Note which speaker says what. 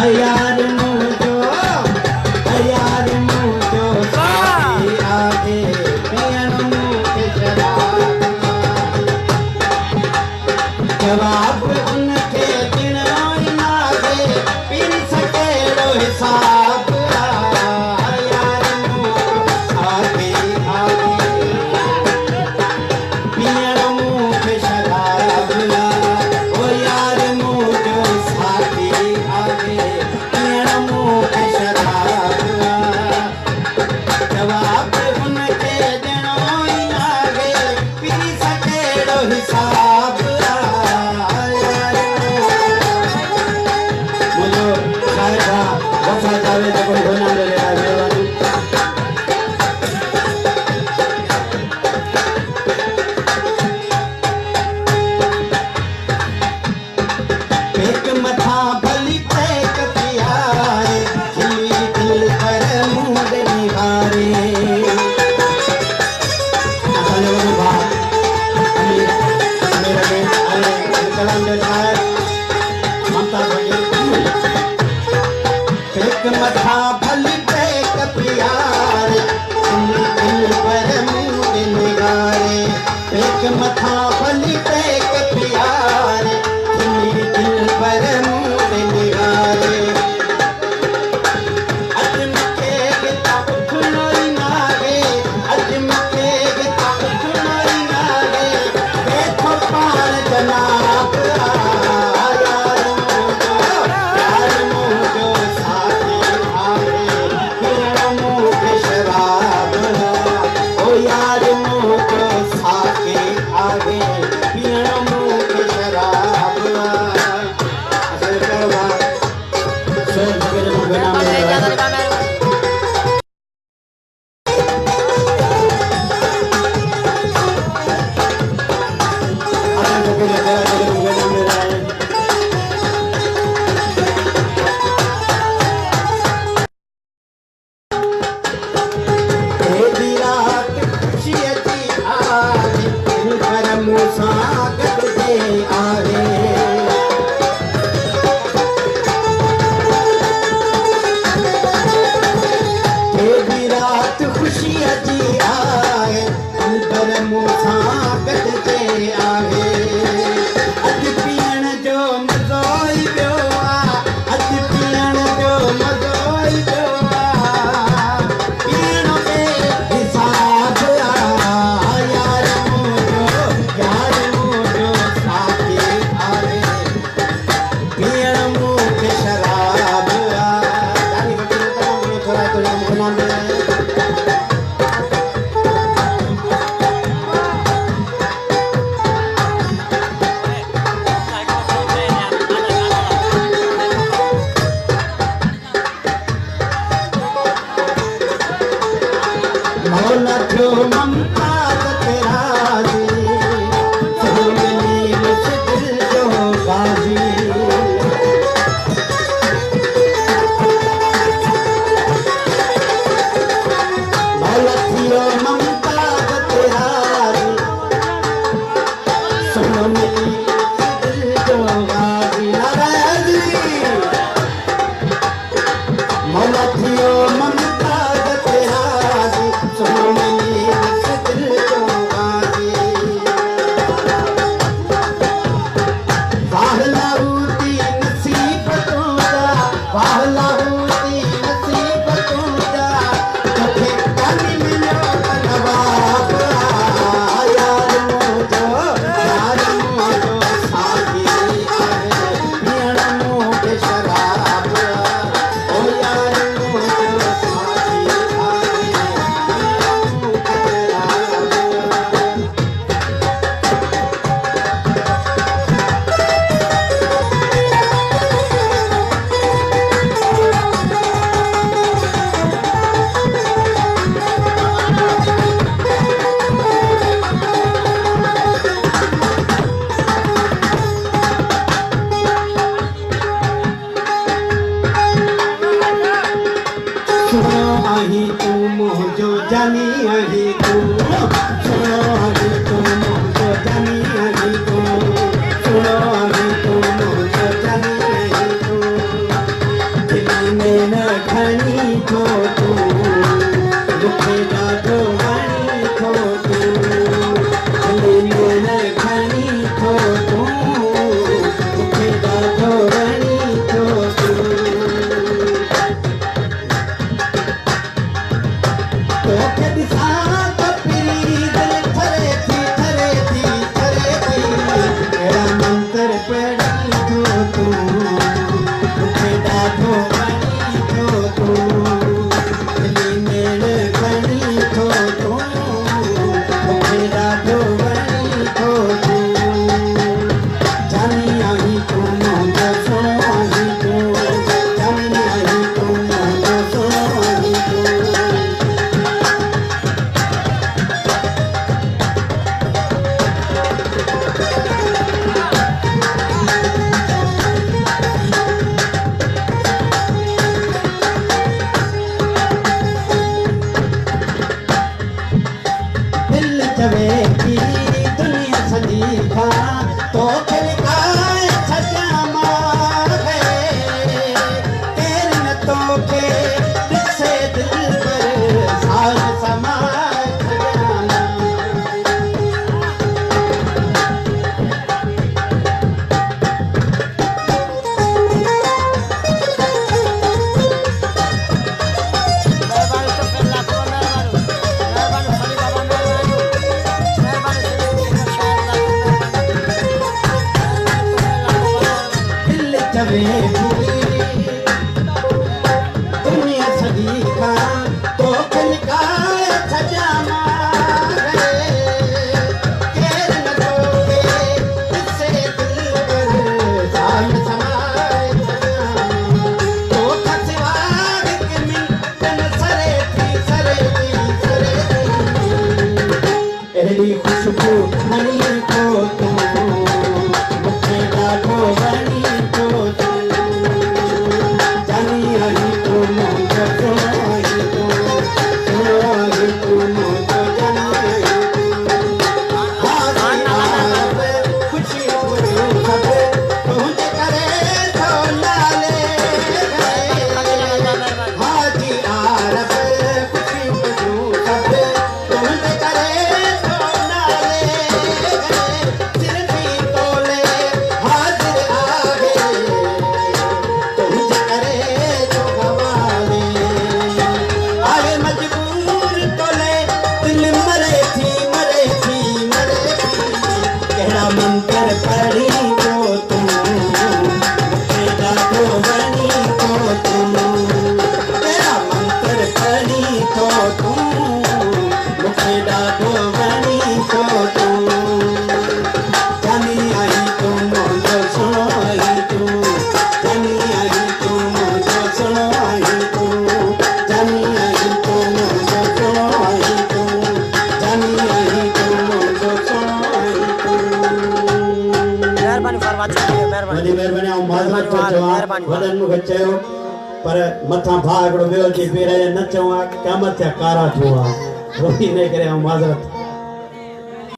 Speaker 1: यार मुझो यार मुझो साथी आगे पियण मूंखे शराब जवाब उनखे ॾियणो ई नाहे पी सघेड़ो हिसाब यार मुझो साथी आगे पियण मूंखे शराब ओ यार मुझो साथी आगे पियण मूंखे शराब जवाब उनखे ॾियणो ई नाहे पी सघेड़ो हिसाब वफा जावेद को नाम ले लेना मेहरबानी पेक मथा भली पेक प्यारे खिली दिल पर मुंह निहारे असांजो वॾो भाउ अमीर कलाम जो शायर ममताज़ पेक मथा भली पेक प्यारे दिल पर मुंह निगारे पेक मथा भली पेक प्यारे दिल पर मुंह निगारे अज मूंखे गिता उथणो ई नाहे अज मूंखे गिता उथणो ई नाहे वेठो पाण जनाब यार मुंहिंजो साथी आगे पियण मूंखे शराब ओ यार मुंहिंजो साथी आगे पियण मूंखे शराब असांजो प्यारो भाउ सोहेल फकीर जो नाम ले मौला जो ममताज़ तेरा जी मिली मुश्किल जो बाजी मौला थियो ममताज़ तेरा जी मिली मुश्किल जो बाजी मौला थियो ममताज़ तेरा आही तू मोहजो जानी आही तू सुनो आही तू मोहजो जानी आही तू सुनो आही तू मोहजो जानी आही तू खणी थो तूं मूंखे ॾाढो वणी थो तूं भले नेण खणी थो तूं मूंखे ॾाढो वणी थो तूं तोखे ॾिसां त पिरी दिलि ठरे थी कहिड़ा मंतर पढ़ी थो तूं मूंखे ॾाढो वणी थो तूं भले नेण खणी थो तूं मूंखे ॾाढो वणी थो तूं जानी आहीं तूं मुंहिंजो सुहिणो आहीं तूं जानी आहीं तूं मुंहिंजो सुहिणो आहीं तूं दिल चवे थी दुनिया सॼी खां तोखे लिकाए छॾियां मां केरु न तोखे ॾिसे दिलबर साल समाए छॾियां मां दिल चवे थी दुनिया सॼी खां तोखे लिकाए छॾियां मां केरु न तोखे ॾिसे दिलबर साल समाए छॾियां मां तोखां सिवा हिकु मिंट न सरे थी अहिड़ी ख़ुशबू खणी थो तूं मूंखे ॾाढो वणी थो तूं जानी आहीं तूं मुंहिंजो सुहिणो आहीं तूं सुहिणो आहीं तूं मुंहिंजो जानी आहीं तूं ख़ुशी ख़ुशियूं सभु तुंहिंजे करे थो नाले हाजी आरब ख़ुशियूं ख़ुशियूं सभु तुंहिंजे करे थो नाले सिरफ़ी तोले हाज़िर आहे तुंहिंजे करे थो गवाले आहे मजबूर तोले दिल मरे थी कहिड़ा मंतर पढ़ी थो तूं मूंखे ॾाढो वणी थो तूं कहिड़ा मंतर पढ़ी थो तूं मूंखे ॾाढो वणी थो तूं जानी आहीं तूं मुंहिंजो सुहिणो आहीं तूं जानी आहीं तूं मुंहिंजो सुहिणो आहीं तूं जानी आहीं तूं मुंहिंजो सुहिणो आहीं तूं जानी आहीं तूं मुंहिंजो सुहिणो आहीं तूं
Speaker 2: मेहरबानी फरमाइश
Speaker 1: वॾी महिरबानी ऐं माज़रत थो चवां वॾनि मूंखे चयो पर मथां भाउ हिकिड़ो वियो जे पेर न चवां क़यामत जा कारा थियो आहे रोई इन करे माज़रत